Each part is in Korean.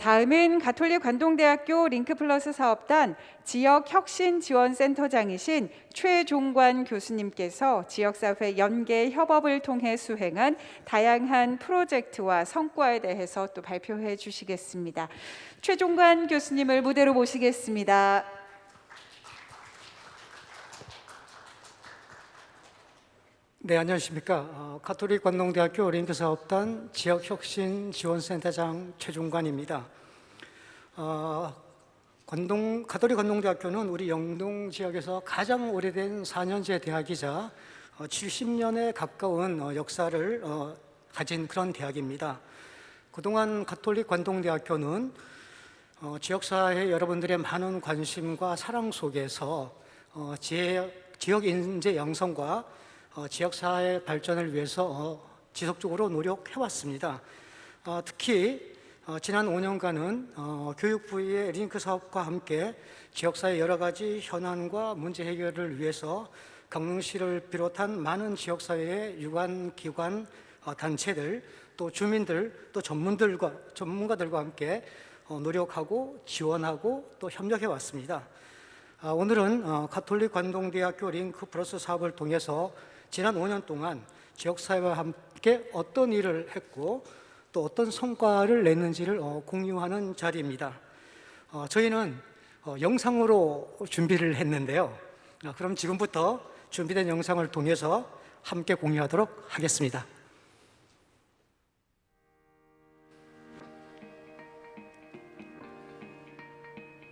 다음은 가톨릭 관동대학교 링크플러스 사업단 지역혁신지원센터장이신 최종관 교수님께서 지역사회 연계 협업을 통해 수행한 다양한 프로젝트와 성과에 대해서 또 발표해 주시겠습니다. 최종관 교수님을 무대로 모시겠습니다. 네, 안녕하십니까. 가톨릭 관동대학교 링크사업단 지역혁신지원센터장 최종관입니다. 가톨릭 관동대학교는 우리 영동 지역에서 가장 오래된 4년제 대학이자 70년에 가까운 역사를 가진 그런 대학입니다. 그동안 가톨릭 관동대학교는 지역사회 여러분들의 많은 관심과 사랑 속에서 지역 인재 양성과 지역사회 발전을 위해서 지속적으로 노력해왔습니다. 특히 지난 5년간은 교육부의 링크 사업과 함께 지역사회 여러 가지 현안과 문제 해결을 위해서 강릉시를 비롯한 많은 지역사회의 유관기관, 단체들, 또 주민들, 또 전문가들과 함께 노력하고 지원하고 또 협력해왔습니다. 오늘은 가톨릭 관동대학교 링크 플러스 사업을 통해서 지난 5년 동안 지역사회와 함께 어떤 일을 했고 또 어떤 성과를 냈는지를 공유하는 자리입니다. 저희는 영상으로 준비를 했는데요. 그럼 지금부터 준비된 영상을 통해서 함께 공유하도록 하겠습니다.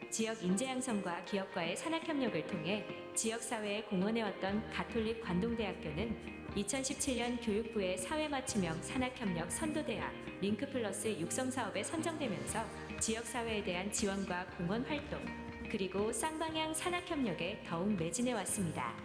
지역 인재 양성과 기업과의 산학협력을 통해 지역사회에 공헌해왔던 가톨릭 관동대학교는 2017년 교육부의 사회맞춤형 산학협력 선도대학 링크플러스 육성사업에 선정되면서 지역사회에 대한 지원과 공헌 활동, 그리고 쌍방향 산학협력에 더욱 매진해왔습니다.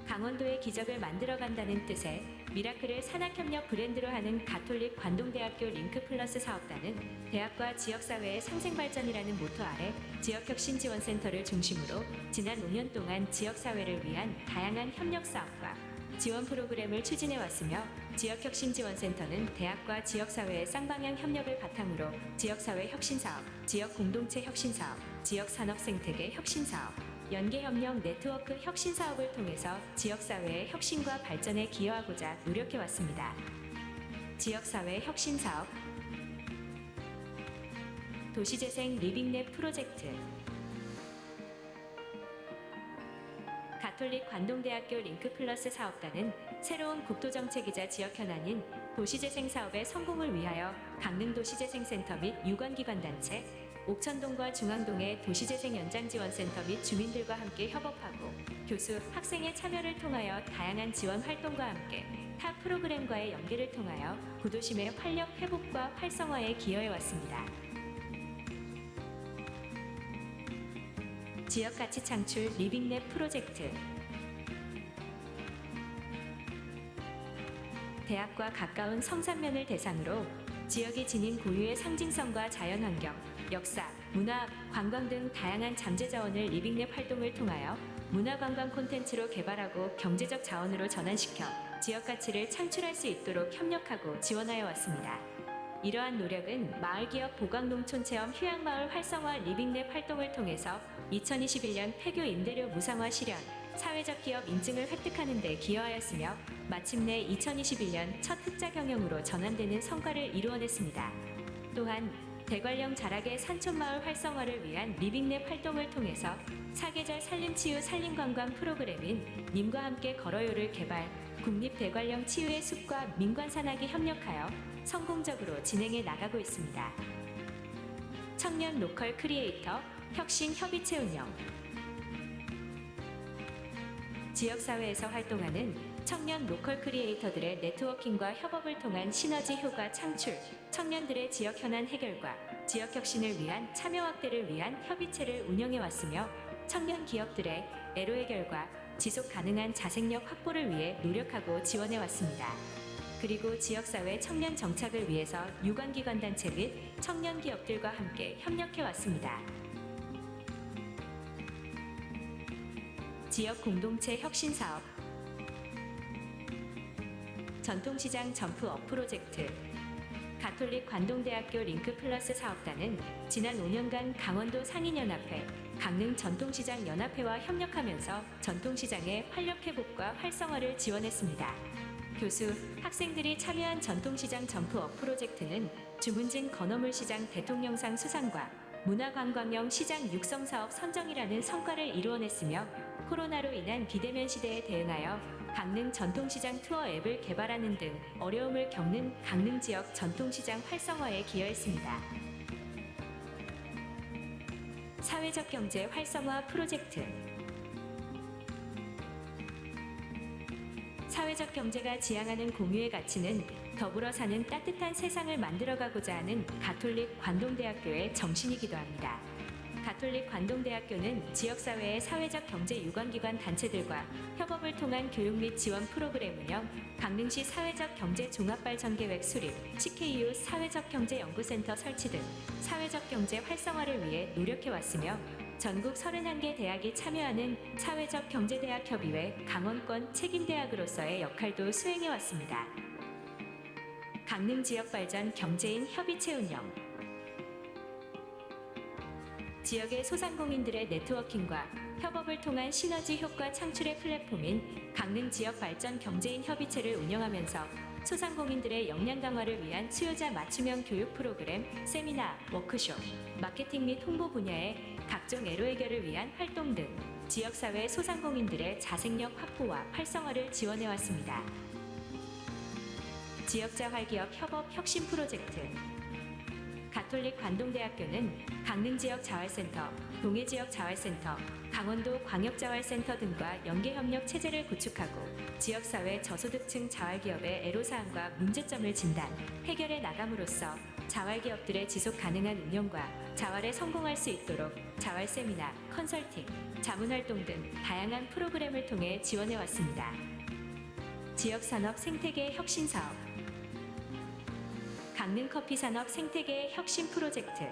강원도의 기적을 만들어간다는 뜻의 미라클을 산학협력 브랜드로 하는 가톨릭 관동대학교 링크플러스 사업단은 대학과 지역사회의 상생발전이라는 모토 아래 지역혁신지원센터를 중심으로 지난 5년 동안 지역사회를 위한 다양한 협력사업과 지원 프로그램을 추진해왔으며 지역혁신지원센터는 대학과 지역사회의 쌍방향 협력을 바탕으로 지역사회 혁신사업, 지역공동체 혁신사업, 지역산업생태계 혁신사업, 연계협력 네트워크 혁신사업을 통해서 지역사회의 혁신과 발전에 기여하고자 노력해왔습니다. 지역사회 혁신사업, 도시재생 리빙랩 프로젝트, 가톨릭 관동대학교 링크플러스 사업단은 새로운 국도정책이자 지역 현안인 도시재생 사업의 성공을 위하여 강릉도시재생센터 및 유관기관단체, 옥천동과 중앙동의 도시재생연장지원센터 및 주민들과 함께 협업하고 교수, 학생의 참여를 통하여 다양한 지원 활동과 함께 타 프로그램과의 연계를 통하여 구도심의 활력 회복과 활성화에 기여해왔습니다. 지역가치 창출 리빙랩 프로젝트, 대학과 가까운 성산면을 대상으로 지역이 지닌 고유의 상징성과 자연환경, 역사, 문화, 관광 등 다양한 잠재 자원을 리빙랩 활동을 통하여 문화관광 콘텐츠로 개발하고 경제적 자원으로 전환시켜 지역 가치를 창출할 수 있도록 협력하고 지원하여 왔습니다. 이러한 노력은 마을기업 보강농촌체험 휴양마을 활성화 리빙랩 활동을 통해서 2021년 폐교 임대료 무상화 실현, 사회적 기업 인증을 획득하는 데 기여하였으며 마침내 2021년 첫 흑자 경영으로 전환되는 성과를 이루어냈습니다. 또한 대관령 자락의 산촌마을 활성화를 위한 리빙랩 활동을 통해서 사계절 산림치유 산림관광 프로그램인 님과 함께 걸어요를 개발, 국립대관령 치유의 숲과 민관산학이 협력하여 성공적으로 진행해 나가고 있습니다. 청년 로컬 크리에이터 혁신 협의체 운영, 지역사회에서 활동하는 청년 로컬 크리에이터들의 네트워킹과 협업을 통한 시너지 효과 창출, 청년들의 지역 현안 해결과 지역 혁신을 위한 참여 확대를 위한 협의체를 운영해 왔으며 청년 기업들의 애로 해결과 지속 가능한 자생력 확보를 위해 노력하고 지원해 왔습니다. 그리고 지역사회 청년 정착을 위해서 유관기관 단체 및 청년 기업들과 함께 협력해 왔습니다. 지역 공동체 혁신 사업, 전통시장 점프업 프로젝트, 가톨릭 관동대학교 링크플러스 사업단은 지난 5년간 강원도 상인연합회, 강릉 전통시장 연합회와 협력하면서 전통시장의 활력회복과 활성화를 지원했습니다. 교수, 학생들이 참여한 전통시장 점프업 프로젝트는 주문진 건어물시장 대통령상 수상과 문화관광형 시장 육성사업 선정이라는 성과를 이루어냈으며 코로나로 인한 비대면 시대에 대응하여 강릉 전통시장 투어 앱을 개발하는 등 어려움을 겪는 강릉 지역 전통시장 활성화에 기여했습니다. 사회적 경제 활성화 프로젝트. 사회적 경제가 지향하는 공유의 가치는 더불어 사는 따뜻한 세상을 만들어가고자 하는 가톨릭 관동대학교의 정신이기도 합니다. 가톨릭 관동대학교는 지역사회의 사회적 경제 유관기관 단체들과 협업을 통한 교육 및 지원 프로그램 운영, 강릉시 사회적 경제 종합발전계획 수립, CKU 사회적 경제 연구센터 설치 등 사회적 경제 활성화를 위해 노력해왔으며 전국 31개 대학이 참여하는 사회적 경제대학 협의회 강원권 책임대학으로서의 역할도 수행해왔습니다. 강릉 지역 발전 경제인 협의체 운영. 지역의 소상공인들의 네트워킹과 협업을 통한 시너지 효과 창출의 플랫폼인 강릉 지역 발전 경제인 협의체를 운영하면서 소상공인들의 역량 강화를 위한 수요자 맞춤형 교육 프로그램, 세미나, 워크숍, 마케팅 및 홍보 분야의 각종 애로 해결을 위한 활동 등 지역사회 소상공인들의 자생력 확보와 활성화를 지원해왔습니다. 지역자활기업 협업 혁신 프로젝트. 가톨릭 관동대학교는 강릉 지역 자활센터, 동해 지역 자활센터, 강원도 광역자활센터 등과 연계협력 체제를 구축하고 지역사회 저소득층 자활기업의 애로사항과 문제점을 진단, 해결해 나감으로써 자활기업들의 지속 가능한 운영과 자활에 성공할 수 있도록 자활 세미나, 컨설팅, 자문활동 등 다양한 프로그램을 통해 지원해왔습니다. 지역산업 생태계 혁신사업. 강릉 커피산업 생태계 혁신 프로젝트.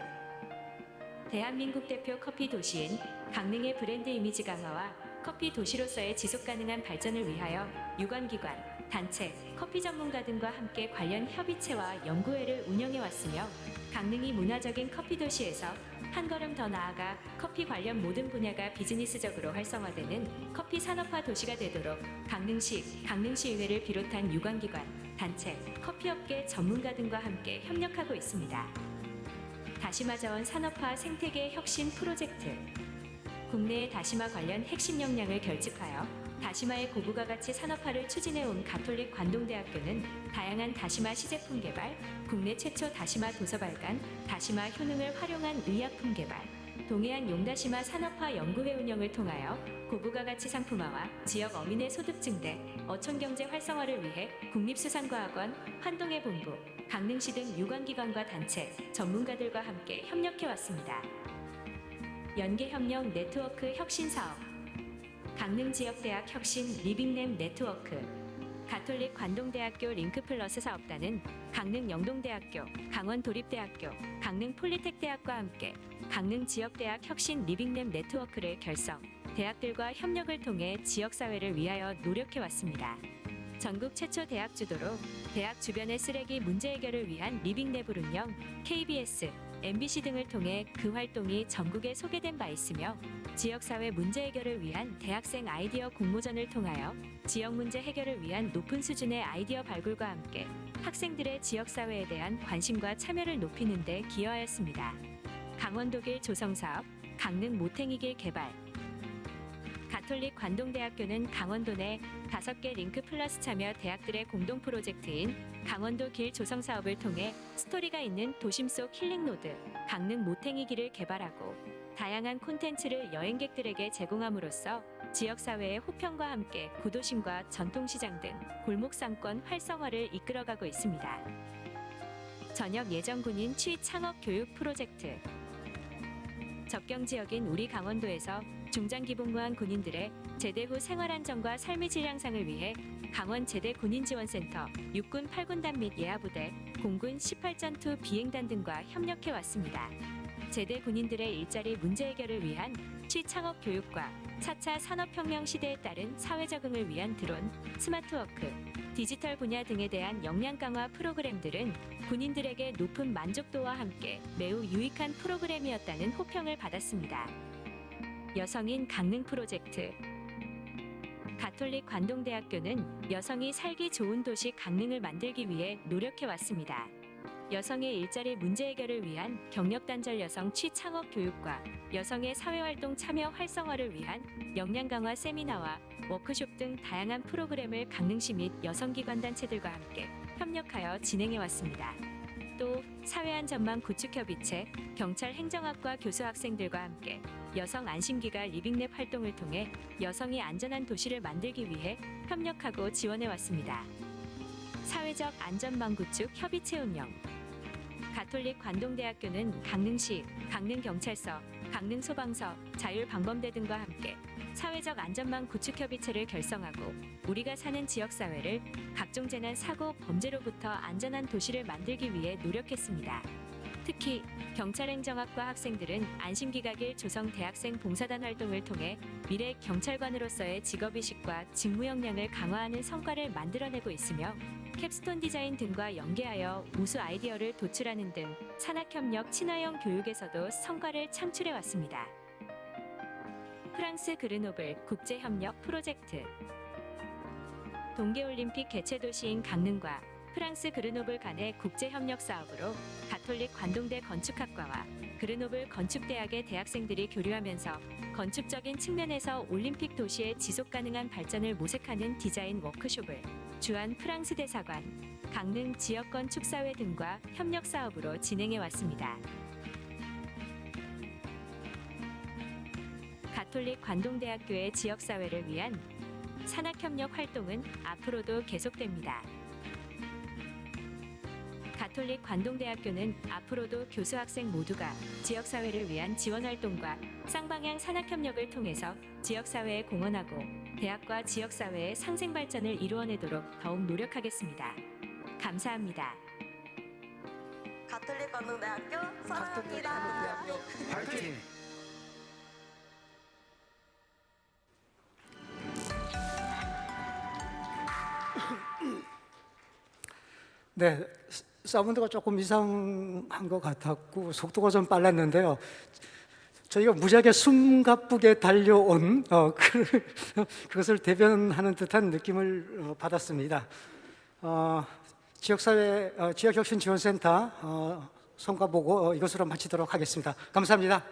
대한민국 대표 커피 도시인 강릉의 브랜드 이미지 강화와 커피 도시로서의 지속가능한 발전을 위하여 유관기관, 단체, 커피 전문가 등과 함께 관련 협의체와 연구회를 운영해왔으며 강릉이 문화적인 커피 도시에서 한 걸음 더 나아가 커피 관련 모든 분야가 비즈니스적으로 활성화되는 커피 산업화 도시가 되도록 강릉시의회를 비롯한 유관기관, 단체, 커피업계 전문가 등과 함께 협력하고 있습니다. 다시마 자원 산업화 생태계 혁신 프로젝트. 국내의 다시마 관련 핵심 역량을 결집하여 다시마의 고부가 가치 산업화를 추진해온 가톨릭 관동대학교는 다양한 다시마 시제품 개발, 국내 최초 다시마 도서 발간, 다시마 효능을 활용한 의약품 개발, 동해안 용다시마 산업화 연구회 운영을 통하여 고부가 가치 상품화와 지역 어민의 소득 증대, 어촌경제 활성화를 위해 국립수산과학원, 환동해 본부, 강릉시 등 유관기관과 단체, 전문가들과 함께 협력해왔습니다. 연계협력 네트워크 혁신사업. 강릉 지역대학 혁신 리빙램 네트워크. 가톨릭 관동대학교 링크플러스 사업단은 강릉 영동대학교, 강원도립대학교, 강릉 폴리텍대학과 함께 강릉 지역대학 혁신 리빙램 네트워크를 결성, 대학들과 협력을 통해 지역사회를 위하여 노력해왔습니다. 전국 최초 대학 주도로 대학 주변의 쓰레기 문제 해결을 위한 리빙랩을 운영, KBS, MBC 등을 통해 그 활동이 전국에 소개된 바 있으며 지역사회 문제 해결을 위한 대학생 아이디어 공모전을 통하여 지역 문제 해결을 위한 높은 수준의 아이디어 발굴과 함께 학생들의 지역사회에 대한 관심과 참여를 높이는 데 기여하였습니다. 강원도길 조성사업, 강릉 모탱이길 개발. 가톨릭 관동대학교는 강원도 내 5개 링크 플러스 참여 대학들의 공동 프로젝트인 강원도 길 조성 사업을 통해 스토리가 있는 도심 속 힐링로드, 강릉 모탱이 길을 개발하고 다양한 콘텐츠를 여행객들에게 제공함으로써 지역사회의 호평과 함께 구도심과 전통시장 등 골목상권 활성화를 이끌어가고 있습니다. 전역 예정군인 취 창업 교육 프로젝트. 접경 지역인 우리 강원도에서 중장기복무한 군인들의 제대 후 생활안정과 삶의 질 향상을 위해 강원 제대 군인지원센터, 육군 8군단 및 예하부대, 공군 18전투 비행단 등과 협력해왔습니다. 제대 군인들의 일자리 문제 해결을 위한 취창업 교육과 4차 산업혁명 시대에 따른 사회 적응을 위한 드론, 스마트워크, 디지털 분야 등에 대한 역량 강화 프로그램들은 군인들에게 높은 만족도와 함께 매우 유익한 프로그램이었다는 호평을 받았습니다. 여성인 강릉 프로젝트. 가톨릭 관동대학교는 여성이 살기 좋은 도시 강릉을 만들기 위해 노력해왔습니다. 여성의 일자리 문제 해결을 위한 경력단절 여성 취창업 교육과 여성의 사회활동 참여 활성화를 위한 역량 강화 세미나와 워크숍 등 다양한 프로그램을 강릉시 및 여성기관단체들과 함께 협력하여 진행해왔습니다. 또 사회안전망 구축협의체, 경찰 행정학과 교수 학생들과 함께 여성 안심기가 리빙랩 활동을 통해 여성이 안전한 도시를 만들기 위해 협력하고 지원해왔습니다. 사회적 안전망 구축 협의체 운영. 가톨릭 관동대학교는 강릉시, 강릉경찰서, 강릉소방서, 자율방범대 등과 함께 사회적 안전망 구축 협의체를 결성하고 우리가 사는 지역사회를 각종 재난 사고 범죄로부터 안전한 도시를 만들기 위해 노력했습니다. 특히 경찰행정학과 학생들은 안심기각일 조성 대학생 봉사단 활동을 통해 미래 경찰관으로서의 직업의식과 직무 역량을 강화하는 성과를 만들어내고 있으며 캡스톤 디자인 등과 연계하여 우수 아이디어를 도출하는 등 산학협력 친화형 교육에서도 성과를 창출해왔습니다. 프랑스 그르노블 국제협력 프로젝트. 동계올림픽 개최도시인 강릉과 프랑스 그르노블 간의 국제협력 사업으로 가톨릭 관동대 건축학과와 그르노블 건축대학의 대학생들이 교류하면서 건축적인 측면에서 올림픽 도시의 지속가능한 발전을 모색하는 디자인 워크숍을 주한 프랑스 대사관, 강릉 지역건축사회 등과 협력 사업으로 진행해왔습니다. 가톨릭 관동대학교의 지역사회를 위한 산학협력 활동은 앞으로도 계속됩니다. 가톨릭 관동대학교는 앞으로도 교수 학생 모두가 지역사회를 위한 지원활동과 쌍방향 산학협력을 통해서 지역사회에 공헌하고 대학과 지역사회의 상생발전을 이루어내도록 더욱 노력하겠습니다. 감사합니다. 가톨릭 관동대학교 사랑합니다. 파이팅! 네, 사운드가 조금 이상한 것 같았고 속도가 좀 빨랐는데요. 저희가 무지하게 숨가쁘게 달려온 그것을 대변하는 듯한 느낌을 받았습니다. 지역혁신지원센터 성과 보고 이것으로 마치도록 하겠습니다. 감사합니다.